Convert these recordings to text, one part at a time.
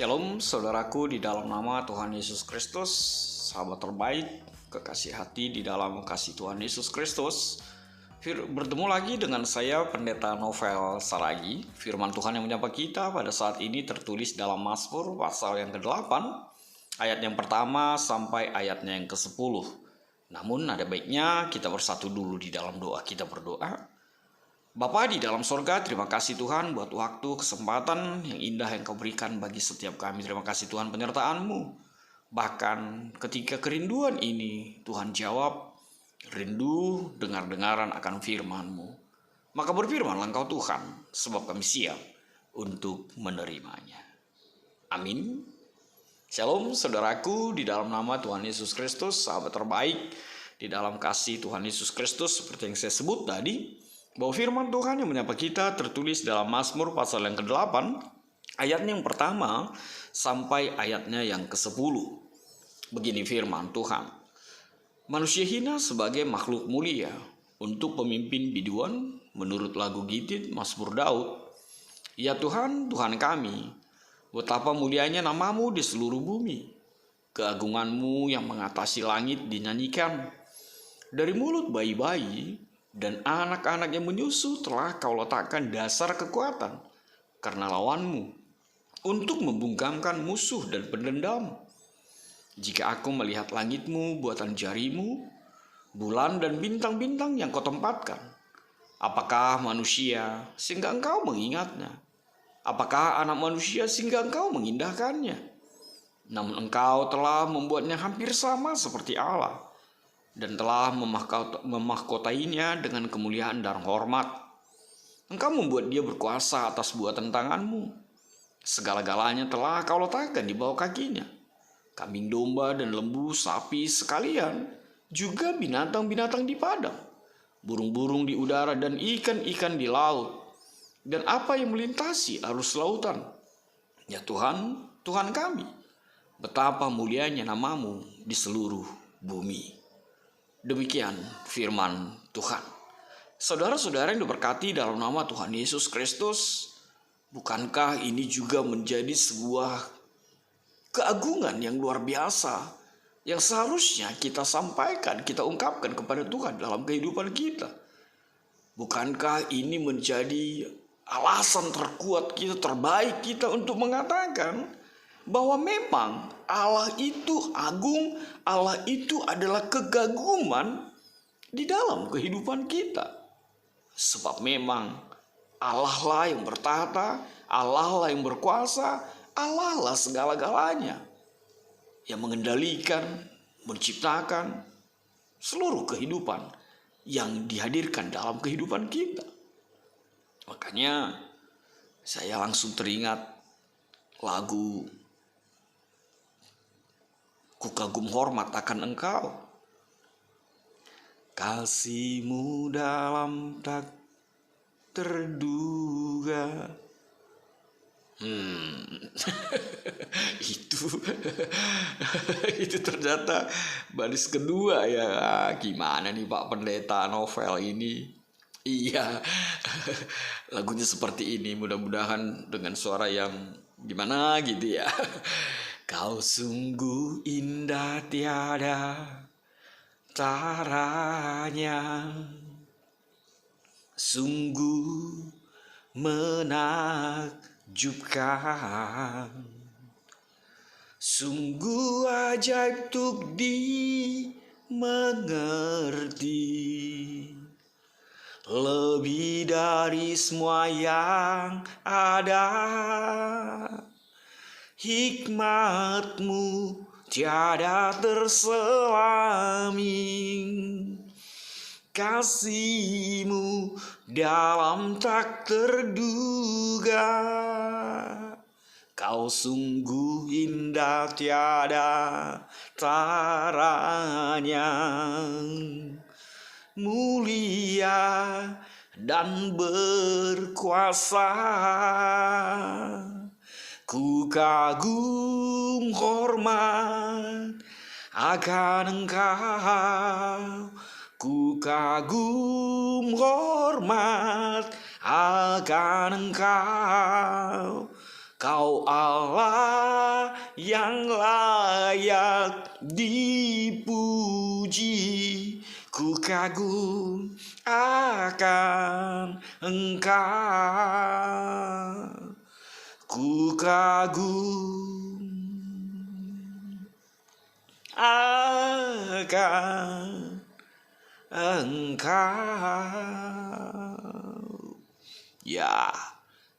Shalom saudaraku di dalam nama Tuhan Yesus Kristus, sahabat terbaik, kekasih hati di dalam kasih Tuhan Yesus Kristus. Bertemu lagi dengan saya Pendeta Novel Saragi. Firman Tuhan yang menyapa kita pada saat ini tertulis dalam Mazmur pasal yang ke-8, ayat yang pertama sampai ayatnya yang ke-10. Namun ada baiknya kita bersatu dulu di dalam doa. Kita berdoa. Bapa di dalam sorga, terima kasih Tuhan buat waktu, kesempatan yang indah yang Kau berikan bagi setiap kami. Terima kasih Tuhan penyertaan-Mu. Bahkan ketika kerinduan ini, Tuhan jawab, rindu dengar-dengaran akan firman-Mu. Maka berfirmanlah Engkau Tuhan, sebab kami siap untuk menerimanya. Amin. Shalom saudaraku di dalam nama Tuhan Yesus Kristus, sahabat terbaik di dalam kasih Tuhan Yesus Kristus. Seperti yang saya sebut tadi, bahwa firman Tuhan yang menyapa kita tertulis dalam Mazmur pasal yang ke-8, ayatnya yang pertama sampai ayatnya yang ke-10. Begini firman Tuhan. Manusia hina sebagai makhluk mulia, untuk pemimpin biduan menurut lagu Gitit Mazmur Daud. Ya Tuhan, Tuhan kami, betapa mulianya nama-Mu di seluruh bumi. Keagungan-Mu yang mengatasi langit dinyanyikan. Dari mulut bayi-bayi dan anak-anak yang menyusu telah Kau letakkan dasar kekuatan karena lawan-Mu, untuk membungkamkan musuh dan pendendam. Jika aku melihat langit-Mu, buatan jari-Mu, bulan dan bintang-bintang yang Kau tempatkan, apakah manusia sehingga Engkau mengingatnya? Apakah anak manusia sehingga Engkau mengindahkannya? Namun Engkau telah membuatnya hampir sama seperti Allah, dan telah memahkotainya dengan kemuliaan dan hormat. Engkau membuat dia berkuasa atas buatan tangan-Mu. Segala-galanya telah Kau letakkan di bawah kakinya. Kambing domba dan lembu, sapi sekalian, juga binatang-binatang di padang, burung-burung di udara dan ikan-ikan di laut, dan apa yang melintasi arus lautan. Ya Tuhan, Tuhan kami, betapa mulianya nama-Mu di seluruh bumi. Demikian firman Tuhan. Saudara-saudara yang diberkati dalam nama Tuhan Yesus Kristus, bukankah ini juga menjadi sebuah keagungan yang luar biasa yang seharusnya kita sampaikan, kita ungkapkan kepada Tuhan dalam kehidupan kita? Bukankah ini menjadi alasan terkuat kita, terbaik kita untuk mengatakan bahwa memang Allah itu agung, Allah itu adalah kegaguman di dalam kehidupan kita. Sebab memang Allah lah yang bertahta, Allah lah yang berkuasa, Allah lah segala-galanya yang mengendalikan, menciptakan seluruh kehidupan yang dihadirkan dalam kehidupan kita. Makanya saya langsung teringat lagu Ku kagum hormat akan Engkau. Kasih-Mu dalam tak terduga. Itu ternyata baris kedua ya. Gimana nih Pak Pendeta Novel ini? Iya, lagunya seperti ini. Mudah-mudahan dengan suara yang gimana gitu ya. Kau sungguh indah tiada taranya, sungguh menakjubkan, sungguh ajaib untuk dimengerti, lebih dari semua yang ada. Hikmat-Mu tiada terselami, kasih-Mu dalam tak terduga. Kau sungguh indah tiada taranya, mulia dan berkuasa. Ku kagum hormat akan Engkau. Ku kagum hormat akan Engkau. Kau Allah yang layak dipuji. Ku kagum akan Engkau. Ku kagum akan Engkau. Ya,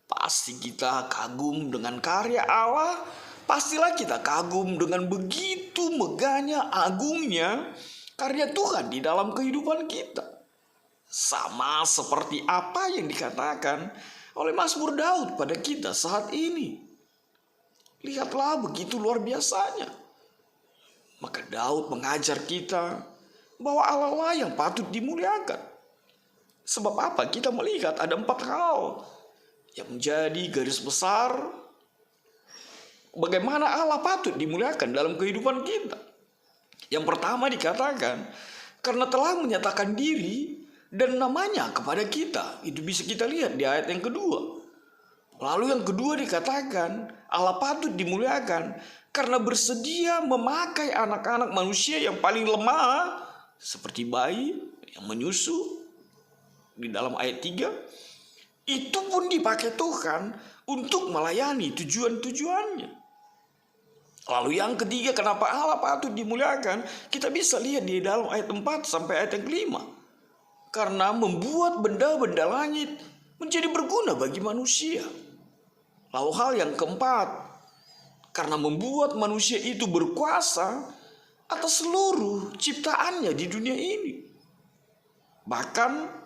pasti kita kagum dengan karya Allah. Pastilah kita kagum dengan begitu megahnya, agungnya karya Tuhan di dalam kehidupan kita. Sama seperti apa yang dikatakan oleh Mazmur Daud pada kita saat ini. Lihatlah begitu luar biasanya. Maka Daud mengajar kita bahwa Allah lah yang patut dimuliakan. Sebab apa? Kita melihat ada 4 hal yang menjadi garis besar bagaimana Allah patut dimuliakan dalam kehidupan kita. Yang pertama dikatakan, karena telah menyatakan diri dan namanya kepada kita. Itu bisa kita lihat di ayat yang kedua. Lalu yang kedua dikatakan, Allah patut dimuliakan karena bersedia memakai anak-anak manusia yang paling lemah, seperti bayi yang menyusu. Di dalam ayat 3, itu pun dipakai Tuhan untuk melayani tujuan-tujuannya. Lalu yang ketiga, kenapa Allah patut dimuliakan? Kita bisa lihat di dalam ayat 4 sampai ayat yang 5. Karena membuat benda-benda langit menjadi berguna bagi manusia. Lalu hal yang keempat, karena membuat manusia itu berkuasa atas seluruh ciptaannya di dunia ini. Bahkan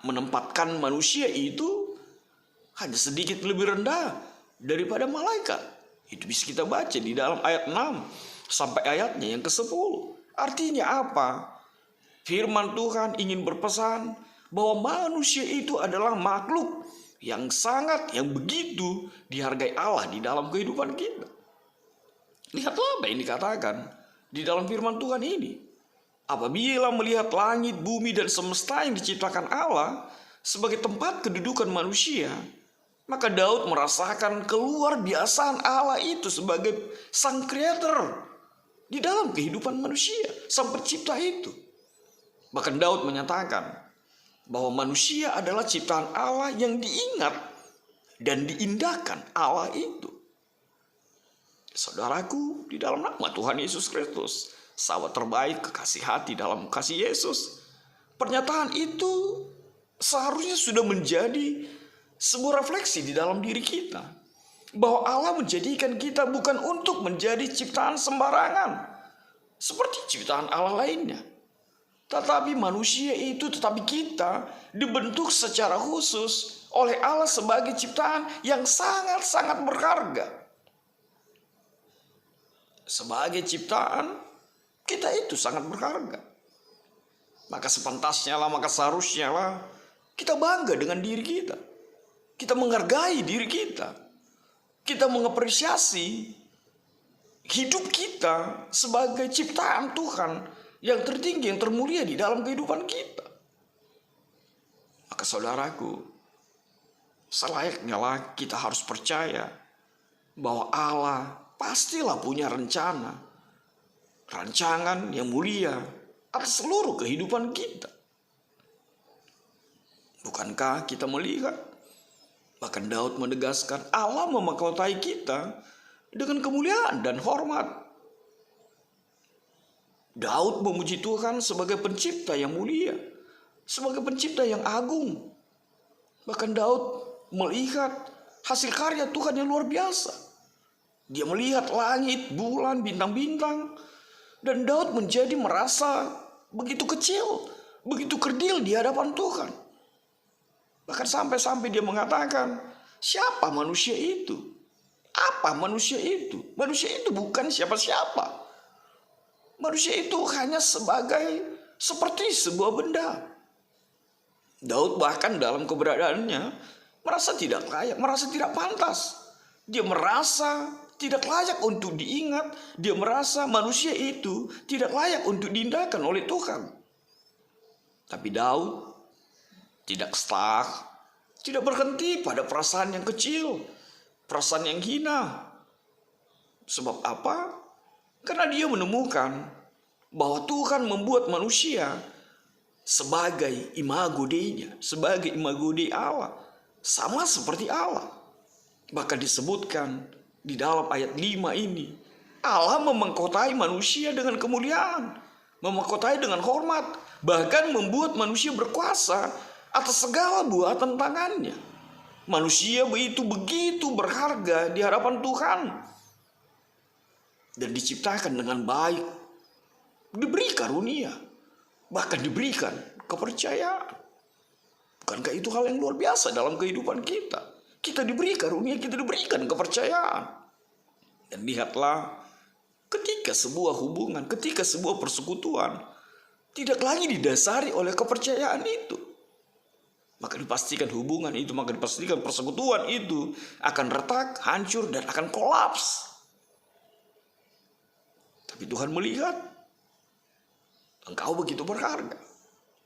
menempatkan manusia itu hanya sedikit lebih rendah daripada malaikat. Itu bisa kita baca di dalam ayat 6 sampai ayatnya yang ke-10. Artinya apa? Firman Tuhan ingin berpesan bahwa manusia itu adalah makhluk yang begitu dihargai Allah di dalam kehidupan kita. Lihatlah apa yang dikatakan di dalam firman Tuhan ini. Apabila melihat langit, bumi, dan semesta yang diciptakan Allah sebagai tempat kedudukan manusia, maka Daud merasakan keluar biasaan Allah itu sebagai sang creator di dalam kehidupan manusia, sang pencipta itu. Bahkan Daud menyatakan bahwa manusia adalah ciptaan Allah yang diingat dan diindahkan Allah itu. Saudaraku, di dalam nama Tuhan Yesus Kristus, sahabat terbaik, kekasih hati dalam kasih Yesus, pernyataan itu seharusnya sudah menjadi sebuah refleksi di dalam diri kita. Bahwa Allah menjadikan kita bukan untuk menjadi ciptaan sembarangan seperti ciptaan Allah lainnya. Tetapi kita dibentuk secara khusus oleh Allah sebagai ciptaan yang sangat-sangat berharga. Sebagai ciptaan, kita itu sangat berharga. Maka seharusnya lah kita bangga dengan diri kita. Kita menghargai diri kita. Kita mengapresiasi hidup kita sebagai ciptaan Tuhan yang tertinggi, yang termulia di dalam kehidupan kita. Maka saudaraku, selayaknya lah kita harus percaya bahwa Allah pastilah punya rancangan yang mulia atas seluruh kehidupan kita. Bukankah kita melihat, bahkan Daud menegaskan Allah memahkotai kita dengan kemuliaan dan hormat. Daud memuji Tuhan sebagai pencipta yang mulia, sebagai pencipta yang agung. Bahkan Daud melihat hasil karya Tuhan yang luar biasa. Dia melihat langit, bulan, bintang-bintang, dan Daud merasa begitu kecil, begitu kerdil di hadapan Tuhan. Bahkan sampai dia mengatakan, siapa manusia itu? Apa manusia itu? Manusia itu bukan siapa-siapa. Manusia itu hanya seperti sebuah benda. Daud bahkan dalam keberadaannya merasa tidak layak, merasa tidak pantas. Dia merasa tidak layak untuk diingat. Dia merasa manusia itu tidak layak untuk diindahkan oleh Tuhan. Tapi Daud tidak stuck, tidak berhenti pada perasaan yang kecil, perasaan yang hina. Sebab apa? Karena dia menemukan bahwa Tuhan membuat manusia sebagai imago Dei-nya, sebagai imago Dei Allah, sama seperti Allah. Bahkan disebutkan di dalam ayat 5 ini, Allah memengkotai manusia dengan kemuliaan, memengkotai dengan hormat, bahkan membuat manusia berkuasa atas segala buatan tangannya. Manusia begitu berharga di hadapan Tuhan dan diciptakan dengan baik, diberi karunia, bahkan diberikan kepercayaan. Bukankah itu hal yang luar biasa dalam kehidupan kita? Kita diberi karunia, kita diberikan kepercayaan. Dan lihatlah, ketika sebuah hubungan, ketika sebuah persekutuan tidak lagi didasari oleh kepercayaan itu, maka dipastikan hubungan itu, maka dipastikan persekutuan itu akan retak, hancur, dan akan kolaps. Tapi Tuhan melihat engkau begitu berharga,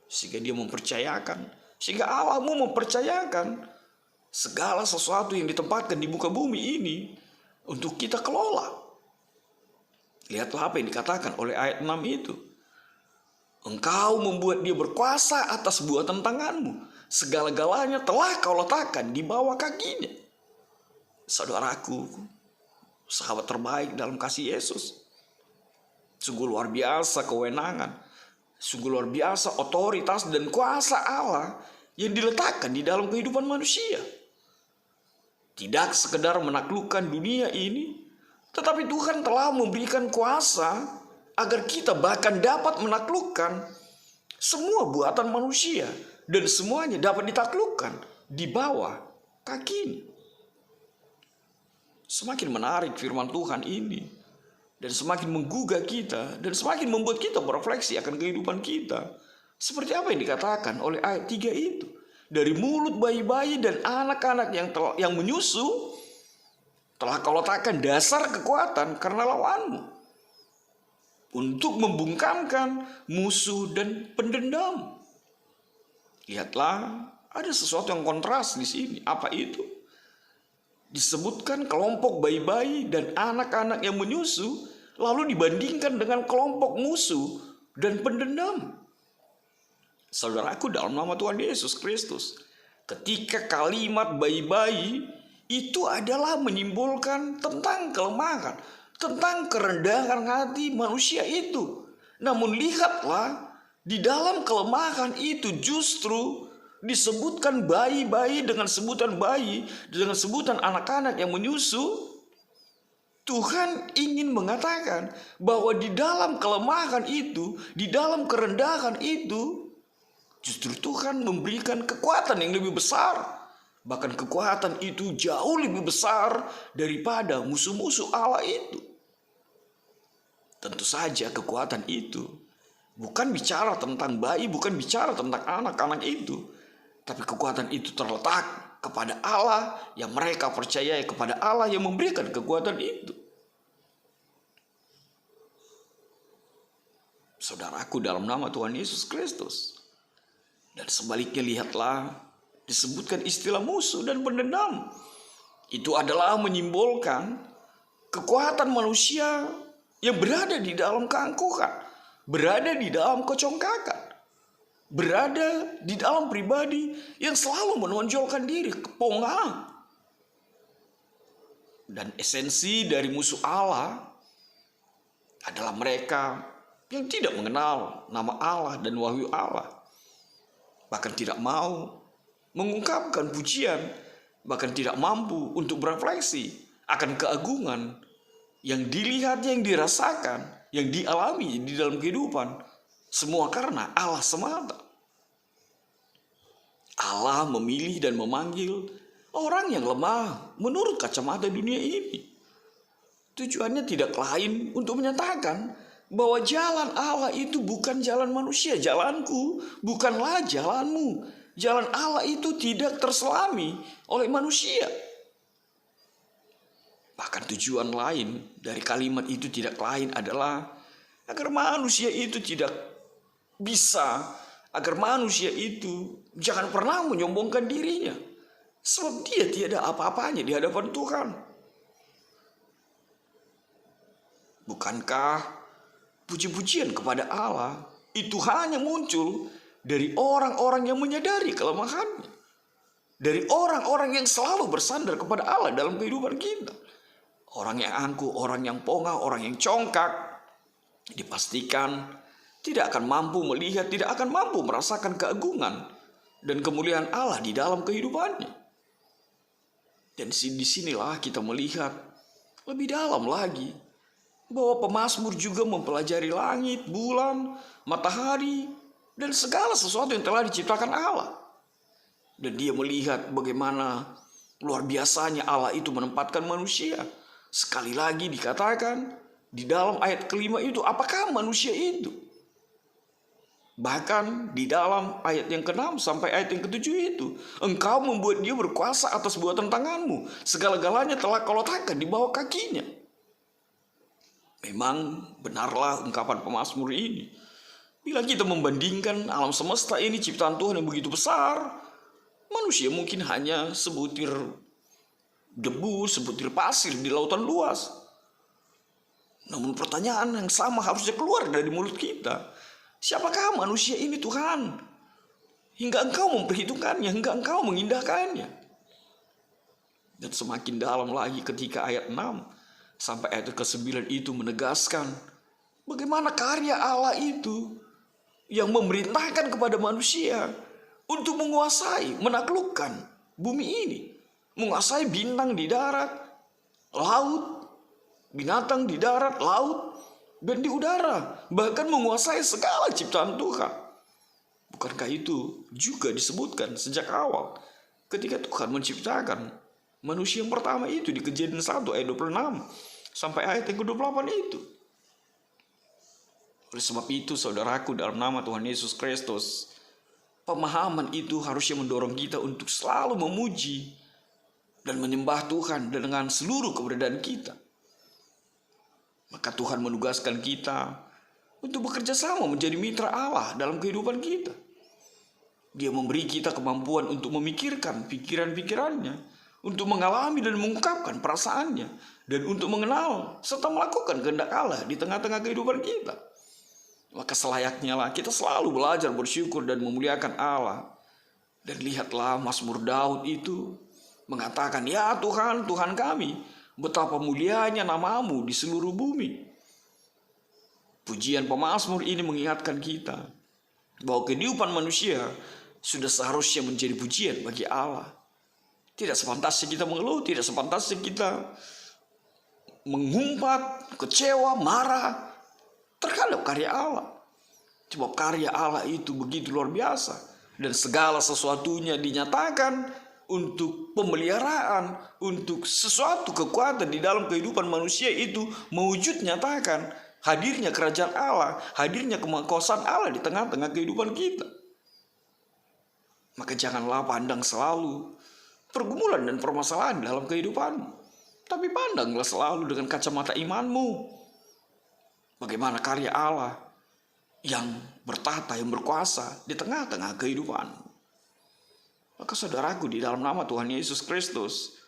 sehingga dia mempercayakan, sehingga Allahmu mempercayakan segala sesuatu yang ditempatkan di muka bumi ini untuk kita kelola. Lihatlah apa yang dikatakan oleh ayat 6 itu. Engkau membuat dia berkuasa atas buatan tanganmu. Segala-galanya telah kau letakkan di bawah kakinya. Saudaraku, sahabat terbaik dalam kasih Yesus, sungguh luar biasa kewenangan, sungguh luar biasa otoritas dan kuasa Allah yang diletakkan di dalam kehidupan manusia. Tidak sekedar menaklukkan dunia ini, tetapi Tuhan telah memberikan kuasa agar kita bahkan dapat menaklukkan semua buatan manusia, dan semuanya dapat ditaklukkan di bawah kakinya. Semakin menarik firman Tuhan ini, dan semakin menggugah kita, dan semakin membuat kita berefleksi akan kehidupan kita. Seperti apa yang dikatakan oleh ayat 3 itu. Dari mulut bayi-bayi dan anak-anak yang menyusu, telah kau letakkan dasar kekuatan karena lawanmu, untuk membungkamkan musuh dan pendendam. Lihatlah, ada sesuatu yang kontras di sini. Apa itu? Disebutkan kelompok bayi-bayi dan anak-anak yang menyusu, lalu dibandingkan dengan kelompok musuh dan pendendam. Saudaraku, dalam nama Tuhan Yesus Kristus, ketika kalimat bayi-bayi itu adalah menyimbolkan tentang kelemahan, tentang kerendahan hati manusia itu. Namun lihatlah, di dalam kelemahan itu justru disebutkan bayi-bayi dengan sebutan bayi, dengan sebutan anak-anak yang menyusu. Tuhan ingin mengatakan bahwa di dalam kelemahan itu, di dalam kerendahan itu, justru Tuhan memberikan kekuatan yang lebih besar. Bahkan kekuatan itu jauh lebih besar daripada musuh-musuh Allah itu. Tentu saja kekuatan itu bukan bicara tentang bayi, bukan bicara tentang anak-anak itu. Tapi kekuatan itu terletak kepada Allah yang mereka percayai, kepada Allah yang memberikan kekuatan itu. Saudaraku, dalam nama Tuhan Yesus Kristus. Dan sebaliknya lihatlah, disebutkan istilah musuh dan pendendam. Itu adalah menyimbolkan kekuatan manusia yang berada di dalam keangkuhan, berada di dalam kecongkakan, berada di dalam pribadi yang selalu menonjolkan diri, kepongaan. Dan esensi dari musuh Allah adalah mereka yang tidak mengenal nama Allah dan wahyu Allah, bahkan tidak mau mengungkapkan pujian, bahkan tidak mampu untuk berefleksi akan keagungan yang dilihatnya, yang dirasakan, yang dialami di dalam kehidupan. Semua karena Allah semata. Allah memilih dan memanggil orang yang lemah menurut kacamata dunia ini. Tujuannya tidak lain untuk menyatakan bahwa jalan Allah itu bukan jalan manusia. Jalanku bukanlah jalanmu. Jalan Allah itu tidak terselami oleh manusia. Bahkan tujuan lain dari kalimat itu tidak lain adalah agar manusia itu tidak bisa, agar manusia itu jangan pernah menyombongkan dirinya. Sebab dia tiada apa-apanya di hadapan Tuhan. Bukankah puji-pujian kepada Allah itu hanya muncul dari orang-orang yang menyadari kelemahannya, dari orang-orang yang selalu bersandar kepada Allah dalam kehidupan kita. Orang yang angkuh, orang yang pongah, orang yang congkak, dipastikan tidak akan mampu melihat, tidak akan mampu merasakan keagungan dan kemuliaan Allah di dalam kehidupannya. Dan disinilah kita melihat lebih dalam lagi bahwa pemazmur juga mempelajari langit, bulan, matahari, dan segala sesuatu yang telah diciptakan Allah. Dan dia melihat bagaimana luar biasanya Allah itu menempatkan manusia. Sekali lagi dikatakan di dalam ayat kelima itu, apakah manusia itu? Bahkan di dalam ayat yang ke-6 sampai ayat yang ke-7 itu, engkau membuat dia berkuasa atas buatan tanganmu. Segala-galanya telah kau letakkan di bawah kakinya. Memang benarlah ungkapan pemazmur ini. Bila kita membandingkan alam semesta ini ciptaan Tuhan yang begitu besar, manusia mungkin hanya sebutir debu, sebutir pasir di lautan luas. Namun pertanyaan yang sama harusnya keluar dari mulut kita. Siapakah manusia ini Tuhan? Hingga engkau memperhitungkannya, hingga engkau mengindahkannya. Dan semakin dalam lagi ketika ayat 6 sampai ayat ke-9 itu menegaskan bagaimana karya Allah itu yang memerintahkan kepada manusia untuk menguasai, menaklukkan bumi ini. Menguasai bintang di darat, laut, binatang di darat, laut, dan di udara. Bahkan menguasai segala ciptaan Tuhan. Bukankah itu juga disebutkan sejak awal ketika Tuhan menciptakan manusia yang pertama itu di Kejadian 1 ayat 26 sampai ayat yang ke-28 itu. Oleh sebab itu saudaraku, dalam nama Tuhan Yesus Kristus, pemahaman itu harusnya mendorong kita untuk selalu memuji dan menyembah Tuhan dengan seluruh keberadaan kita. Maka Tuhan menugaskan kita untuk bekerja sama menjadi mitra Allah dalam kehidupan kita. Dia memberi kita kemampuan untuk memikirkan pikiran-pikirannya, untuk mengalami dan mengungkapkan perasaannya, dan untuk mengenal serta melakukan kehendak Allah di tengah-tengah kehidupan kita. Maka selayaknya lah kita selalu belajar bersyukur dan memuliakan Allah. Dan lihatlah Mazmur Daud itu mengatakan, ya Tuhan, Tuhan kami, betapa mulianya namamu di seluruh bumi. Pujian pemazmur ini mengingatkan kita bahwa kehidupan manusia sudah seharusnya menjadi pujian bagi Allah. Tidak sepantasnya kita mengeluh, tidak sepantasnya kita mengumpat, kecewa, marah terhadap karya Allah. Sebab karya Allah itu begitu luar biasa. Dan segala sesuatunya dinyatakan untuk pemeliharaan, untuk sesuatu kekuatan di dalam kehidupan manusia itu mewujud nyatakan hadirnya kerajaan Allah, hadirnya kekuasaan Allah di tengah-tengah kehidupan kita. Maka janganlah pandang selalu pergumulan dan permasalahan dalam kehidupanmu, tapi pandanglah selalu dengan kacamata imanmu. Bagaimana karya Allah yang bertata, yang berkuasa di tengah-tengah kehidupanmu. Maka saudaraku, di dalam nama Tuhan Yesus Kristus,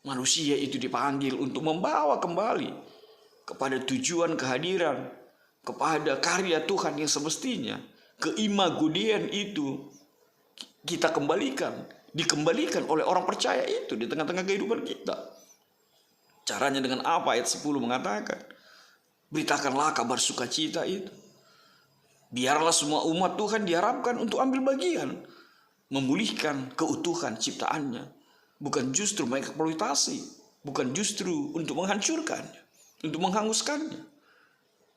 manusia itu dipanggil untuk membawa kembali kepada tujuan kehadiran, kepada karya Tuhan yang semestinya. Keimagudian itu kita dikembalikan oleh orang percaya itu di tengah-tengah kehidupan kita. Caranya dengan apa? Ayat 10 mengatakan, beritakanlah kabar sukacita itu. Biarlah semua umat Tuhan diharapkan untuk ambil bagian, memulihkan keutuhan ciptaannya. Bukan justru mengeksploitasi, bukan justru untuk menghancurkannya, untuk menghanguskannya.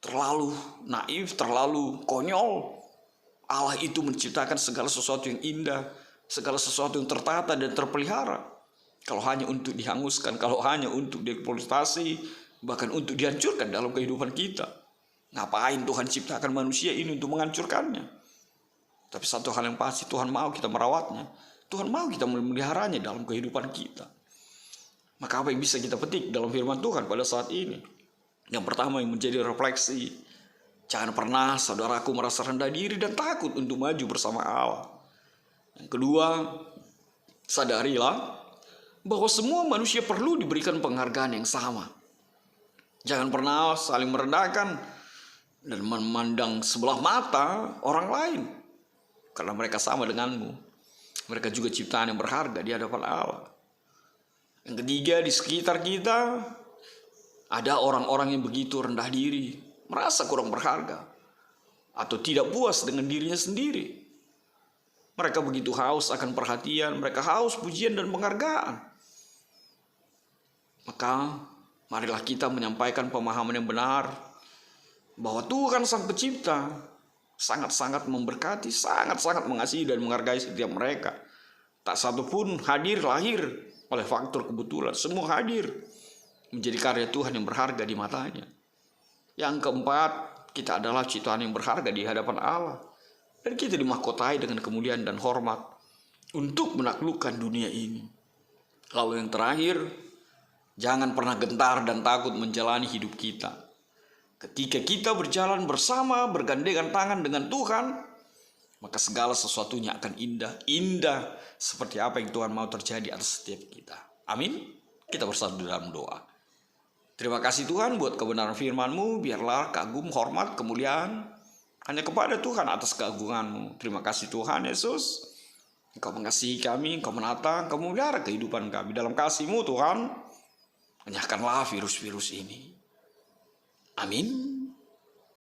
Terlalu naif, terlalu konyol. Allah itu menciptakan segala sesuatu yang indah, segala sesuatu yang tertata dan terpelihara. Kalau hanya untuk dihanguskan, kalau hanya untuk dieksploitasi, bahkan untuk dihancurkan dalam kehidupan kita. Ngapain Tuhan ciptakan manusia ini untuk menghancurkannya? Tapi satu hal yang pasti, Tuhan mau kita merawatnya. Tuhan mau kita memeliharanya dalam kehidupan kita. Maka apa yang bisa kita petik dalam firman Tuhan pada saat ini? Yang pertama yang menjadi refleksi, jangan pernah saudaraku merasa rendah diri dan takut untuk maju bersama Allah. Yang kedua, sadarilah bahwa semua manusia perlu diberikan penghargaan yang sama. Jangan pernah saling merendahkan dan memandang sebelah mata orang lain, karena mereka sama denganmu. Mereka juga ciptaan yang berharga di hadapan Allah. Yang ketiga, di sekitar kita ada orang-orang yang begitu rendah diri, merasa kurang berharga, atau tidak puas dengan dirinya sendiri. Mereka begitu haus akan perhatian, mereka haus pujian dan penghargaan. Maka marilah kita menyampaikan pemahaman yang benar, bahwa Tuhan Sang Pencipta sangat-sangat memberkati, sangat-sangat mengasihi dan menghargai setiap mereka. Tak satu pun lahir oleh faktor kebetulan. Semua hadir menjadi karya Tuhan yang berharga di matanya. Yang keempat, kita adalah ciptaan yang berharga di hadapan Allah. Dan kita dimahkotai dengan kemuliaan dan hormat untuk menaklukkan dunia ini. Lalu yang terakhir, jangan pernah gentar dan takut menjalani hidup kita. Ketika kita berjalan bersama, bergandengan tangan dengan Tuhan, maka segala sesuatunya akan indah. Indah seperti apa yang Tuhan mau terjadi atas setiap kita. Amin. Kita bersatu dalam doa. Terima kasih Tuhan buat kebenaran firman-Mu. Biarlah kagum, hormat, kemuliaan hanya kepada Tuhan atas keagungan-Mu. Terima kasih Tuhan Yesus. Engkau mengasihi kami, Engkau menata, Engkau memelihara kehidupan kami. Dalam kasih-Mu Tuhan, enyahkanlah virus-virus ini. Amin.